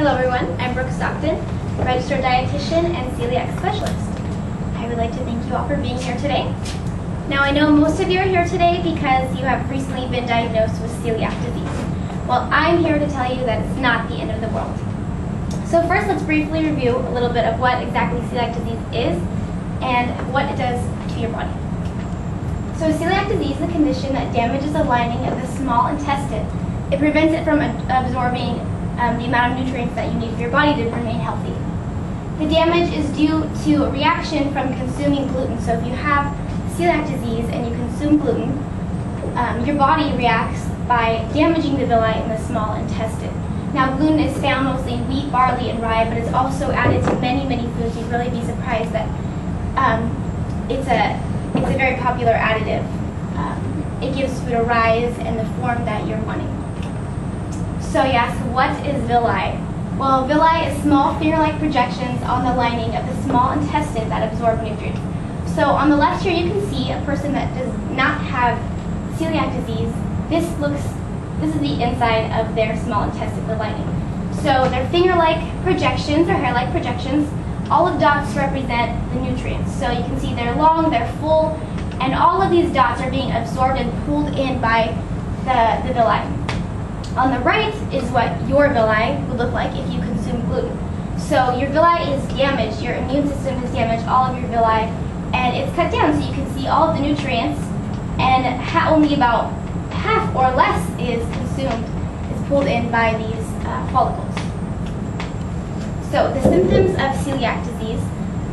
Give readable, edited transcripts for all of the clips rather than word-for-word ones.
Hello everyone, I'm Brooke, registered dietitian and celiac specialist. I would like to thank you all for being here today. Now I know most of you are here today because you have recently been diagnosed with celiac disease. Well, I'm here to tell you that it's not the end of the world. So first, let's briefly review a little bit of what exactly celiac disease is and what it does to your body. So celiac disease is a condition that damages the lining of the small intestine. It prevents it from absorbing the amount of nutrients that you need for your body to remain healthy. The damage is due to a reaction from consuming gluten. So if you have celiac disease and you consume gluten, your body reacts by damaging the villi in the small intestine. Now gluten is found mostly in wheat, barley, and rye, but it's also added to many, many foods. You'd really be surprised that it's a very popular additive. It gives food a rise and the form that you're wanting. So yes, what is villi? Well, villi is small finger-like projections on the lining of the small intestine that absorb nutrients. So on the left here, you can see a person that does not have celiac disease. This is the inside of their small intestine, the lining. So they're finger-like projections or hair-like projections. All of dots represent the nutrients. So you can see they're long, they're full, and all of these dots are being absorbed and pulled in by the villi. On the right is what your villi would look like if you consume gluten. So your villi is damaged, your immune system has damaged all of your villi, and it's cut down so you can see all of the nutrients, and only about half or less is consumed, is pulled in by these follicles. So the symptoms of celiac disease,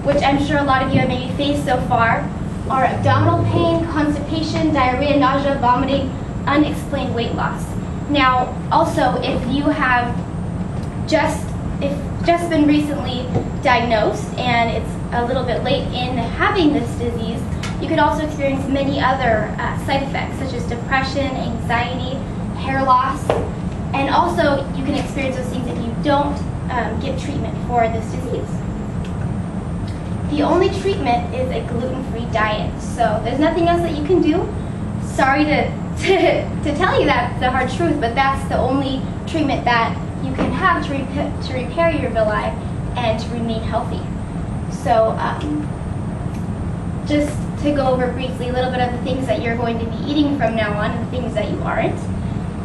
which I'm sure a lot of you have maybe faced so far, are abdominal pain, constipation, diarrhea, nausea, vomiting, unexplained weight loss. Now, also, if you have just been recently diagnosed and it's a little bit late in having this disease, you could also experience many other side effects such as depression, anxiety, hair loss, and also you can experience those things if you don't get treatment for this disease. The only treatment is a gluten-free diet, so there's nothing else that you can do. Sorry to tell you that's the hard truth, but that's the only treatment that you can have to repair your villi and to remain healthy. So just to go over briefly a little bit of the things that you're going to be eating from now on and the things that you aren't.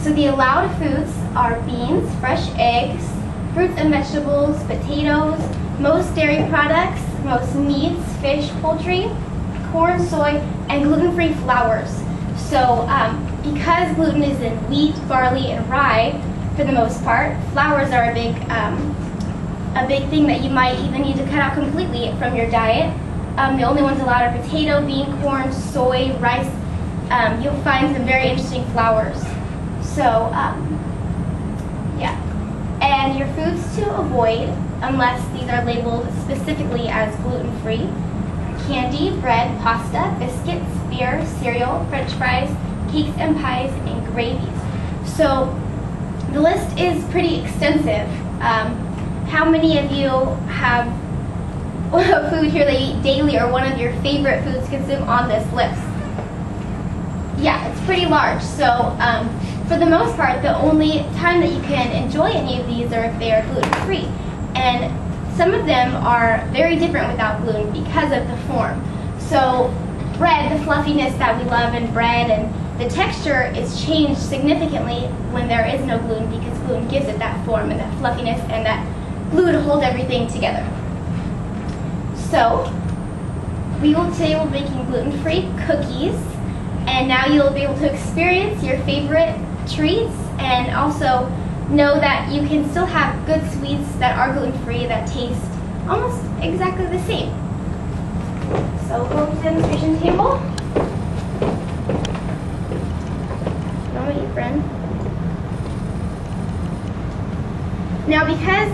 So the allowed foods are beans, fresh eggs, fruits and vegetables, potatoes, most dairy products, most meats, fish, poultry, corn, soy, and gluten-free flours. So because gluten is in wheat, barley, and rye, for the most part, flours are a big thing that you might even need to cut out completely from your diet. The only ones allowed are potato, bean, corn, soy, rice. You'll find some very interesting flours. So yeah. And your foods to avoid, unless these are labeled specifically as gluten-free: candy, bread, pasta, biscuits, beer, cereal, french fries, cakes and pies, and gravies. So the list is pretty extensive. How many of you have food here that you eat daily or one of your favorite foods to consume on this list? Yeah, it's pretty large. So for the most part, the only time that you can enjoy any of these are if they are gluten-free. And some of them are very different without gluten because of the form. So bread, the fluffiness that we love in bread, and the texture is changed significantly when there is no gluten, because gluten gives it that form and that fluffiness and that glue to hold everything together. So today we'll be making gluten-free cookies, and now you'll be able to experience your favorite treats and also know that you can still have good sweets that are gluten-free that taste almost exactly the same. So we'll go to the demonstration table. Don't eat, friend. Now, because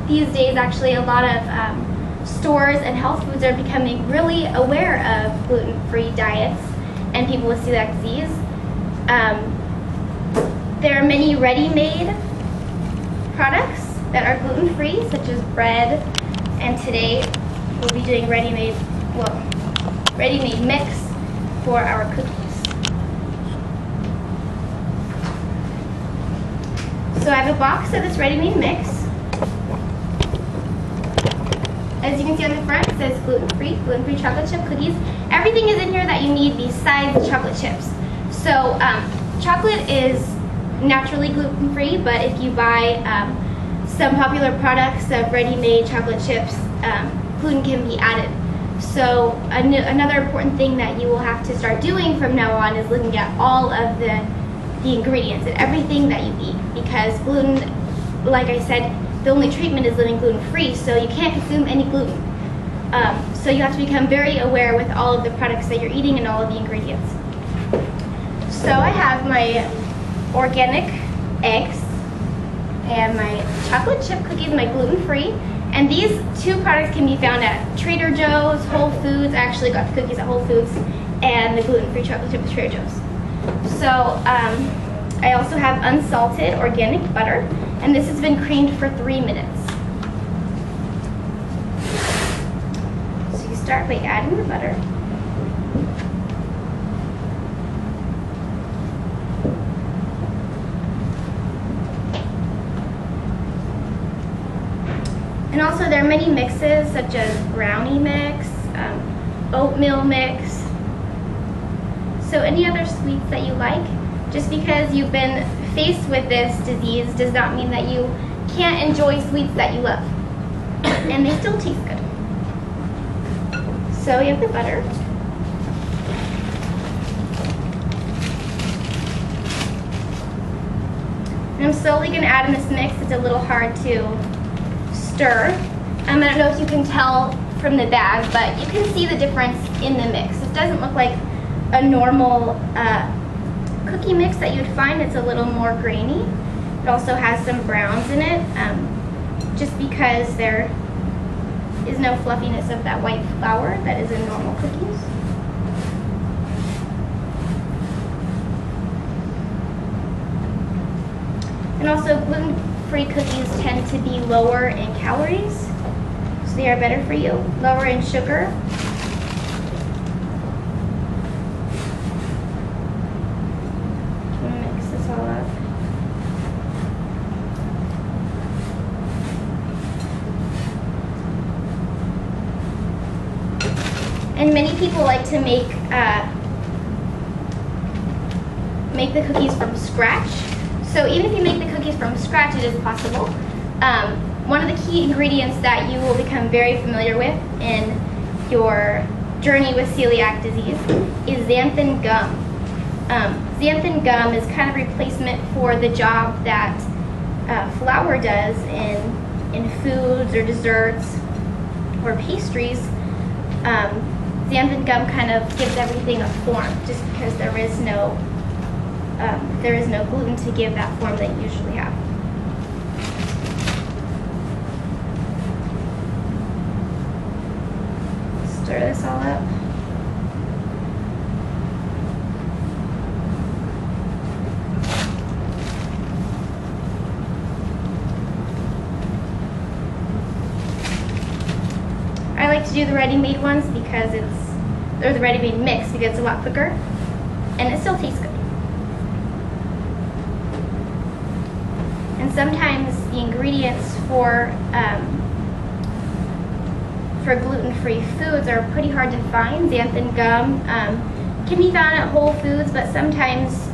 these days actually a lot of stores and health foods are becoming really aware of gluten-free diets and people with celiac disease, there are many ready-made products that are gluten-free, such as bread, and today we'll be doing ready-made mix for our cookies. So I have a box of this ready-made mix. As you can see on the front, it says gluten-free chocolate chip cookies. Everything is in here that you need besides the chocolate chips. So chocolate is naturally gluten-free, but if you buy some popular products of ready-made chocolate chips, gluten can be added. So another important thing that you will have to start doing from now on is looking at all of the ingredients and everything that you eat, because gluten, like I said, the only treatment is living gluten-free, so you can't consume any gluten. So you have to become very aware with all of the products that you're eating and all of the ingredients. So I have my organic eggs and my chocolate chip cookies, my gluten-free. And these two products can be found at Trader Joe's, Whole Foods. I actually got the cookies at Whole Foods, and the gluten-free chocolate chip at Trader Joe's. So I also have unsalted organic butter, and this has been creamed for 3 minutes. So you start by adding the butter. And also there are many mixes such as brownie mix, oatmeal mix, so any other sweets that you like. Just because you've been faced with this disease does not mean that you can't enjoy sweets that you love. And they still taste good. So you have the butter. And I'm slowly going to add in this mix. It's a little hard to stir. I don't know if you can tell from the bag, but you can see the difference in the mix. It doesn't look like a normal cookie mix that you'd find. It's a little more grainy. It also has some browns in it, just because there is no fluffiness of that white flour that is in normal cookies. And also gluten-free cookies tend to be lower in calories, so they are better for you, lower in sugar. Mix this all up. And many people like to make the cookies from scratch. So even if you make the cookies from scratch, it is possible. One of the key ingredients that you will become very familiar with in your journey with celiac disease is xanthan gum. Xanthan gum is kind of replacement for the job that flour does in foods or desserts or pastries. Xanthan gum kind of gives everything a form, just because there is no gluten to give that form that you usually have. Stir this all up. I like to do the ready-made ones because or the ready-made mix because it's a lot quicker and it still tastes good. And sometimes the ingredients for gluten-free foods are pretty hard to find. Xanthan gum can be found at Whole Foods, but sometimes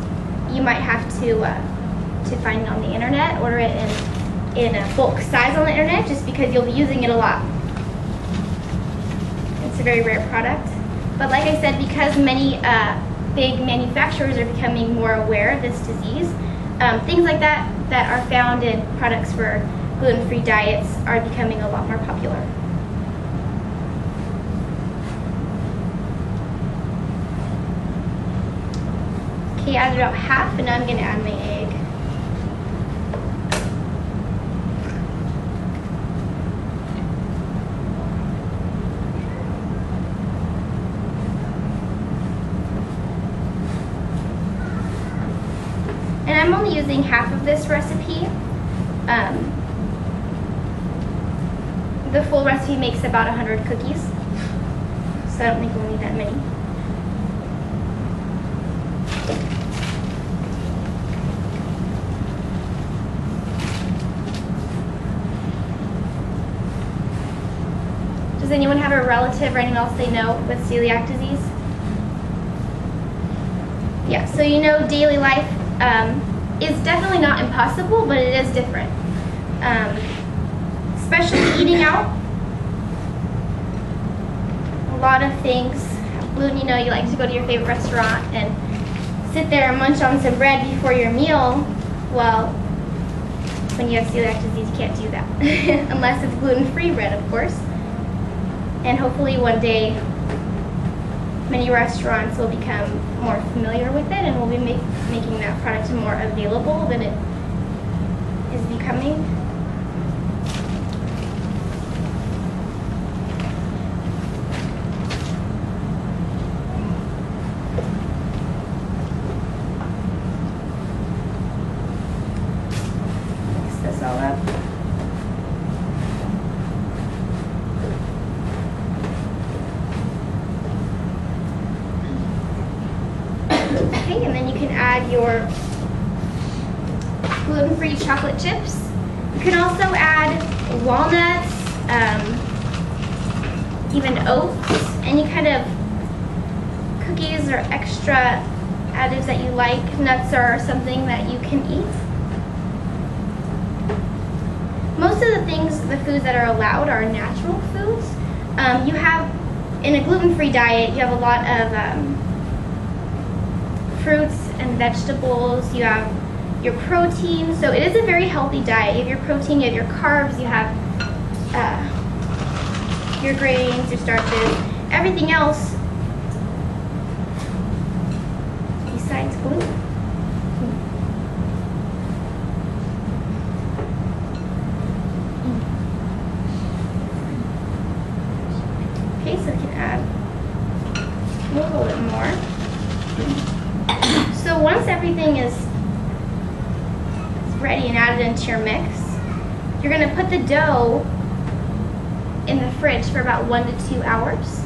you might have to find it on the internet, order it in a bulk size on the internet, just because you'll be using it a lot. It's a very rare product. But like I said, because many big manufacturers are becoming more aware of this disease, things like that are found in products for gluten-free diets are becoming a lot more popular. Okay, added about half, and now I'm going to add my egg. And I'm only using half of this recipe. The full recipe makes about 100 cookies, so I don't think we'll need that many. Does anyone have a relative or anyone else they know with celiac disease? Yeah, so you know daily life is definitely not impossible, but it is different. Especially eating out. A lot of things. Gluten, you know, you like to go to your favorite restaurant and sit there and munch on some bread before your meal. Well, when you have celiac disease, you can't do that. Unless it's gluten-free bread, of course. And hopefully one day, many restaurants will become more familiar with it and will be making that product more available than it is becoming. Mix this all up. Okay, and then you can add your gluten-free chocolate chips. You can also add walnuts, even oats, any kind of cookies or extra additives that you like. Nuts are something that you can eat. Most of the things, the foods that are allowed are natural foods. You have, in a gluten-free diet, you have a lot of fruits and vegetables, you have your protein, so it is a very healthy diet. You have your protein, you have your carbs, you have your grains, your starches, everything else besides gluten. Okay, so we can add a little bit more. So once everything is ready and added into your mix, you're going to put the dough in the fridge for about 1 to 2 hours.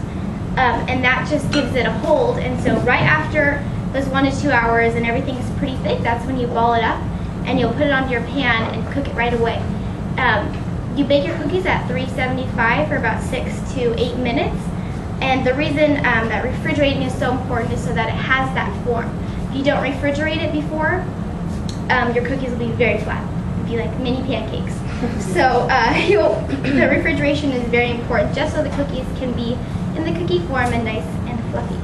And that just gives it a hold. And so right after those 1 to 2 hours and everything's pretty thick, that's when you ball it up and you'll put it onto your pan and cook it right away. You bake your cookies at 375 for about 6 to 8 minutes. And the reason that refrigerating is so important is so that it has that form. If you don't refrigerate it before, your cookies will be very flat. It'll be like mini pancakes. So the refrigeration is very important just so the cookies can be in the cookie form and nice and fluffy.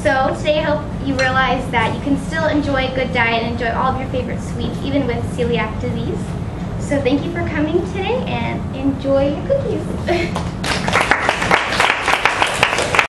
So today I hope you realize that you can still enjoy a good diet and enjoy all of your favorite sweets even with celiac disease. So thank you for coming today and enjoy your cookies.